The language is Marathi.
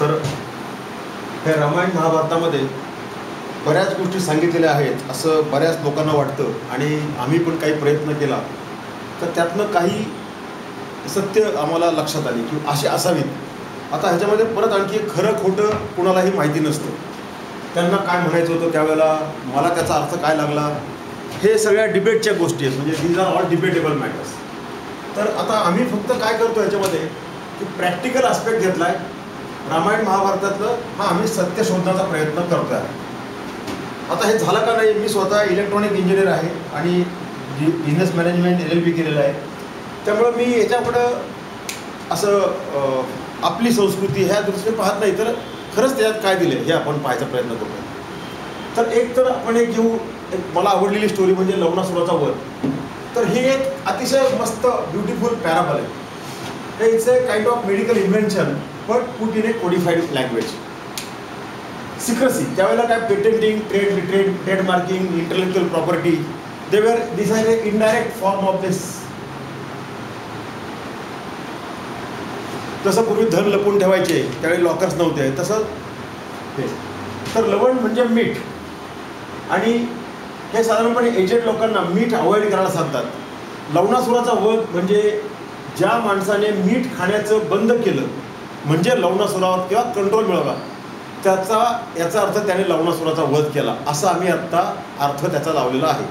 तर हे रामायण महाभारतामध्ये बऱ्याच गोष्टी सांगितलेल्या आहेत असं बऱ्याच लोकांना वाटतं आणि आम्ही पण काही प्रयत्न केला तर त्यातनं काही सत्य आम्हाला लक्षात आली की अशी असावीत. आता ह्याच्यामध्ये परत आणखी खरं खोटं कुणालाही माहिती नसतं. त्यांना काय म्हणायचं होतं त्यावेळेला, मला त्याचा अर्थ काय लागला, हे सगळ्या डिबेटच्या गोष्टी आहेत. म्हणजे these are all debatable matters. तर आता आम्ही फक्त काय करतो ह्याच्यामध्ये की प्रॅक्टिकल आस्पेक्ट घेतला आहे रामायण महाभारतातलं. आम्ही सत्य शोधण्याचा प्रयत्न करतो आहे. आता हे झालं का नाही, मी स्वतः इलेक्ट्रॉनिक इंजिनियर आहे आणि बिझनेस मॅनेजमेंट LLB केलेलं आहे. त्यामुळं मी याच्याकडं असं आपली संस्कृती ह्या दृष्टीने पाहत नाही, तर खरंच त्याच्यात काय दिलं हे आपण पाहायचा प्रयत्न करतो. तर एक तर आपण एक घेऊ, एक मला आवडलेली स्टोरी म्हणजे लवणासुराचा वध. तर ही एक अतिशय मस्त ब्युटिफुल पॅराबल आहे. It's a kind of medical invention but put in a codified language. Secrecy त्यावेळेला काय patenting, trade marking, intellectual property, they were this are a indirect form of this. जसं पूर्वी धन लपून ठेवायचे त्यावेळी लॉकर्स नव्हते तसं हे. तर लवण म्हणजे मीठ, आणि हे साधारणपणे एजेड लोकांना मीठ अवॉइड करायला सांगतात. लवणासुराचा वध म्हणजे ज्या माणसाने मीठ खाण्याचं बंद केलं म्हणजे लवणासुरावर किंवा कंट्रोल मिळवला, याचा अर्थ त्याने लवणासुराचा वध केला असा आम्ही आत्ता अर्थ त्याचा लावलेला आहे.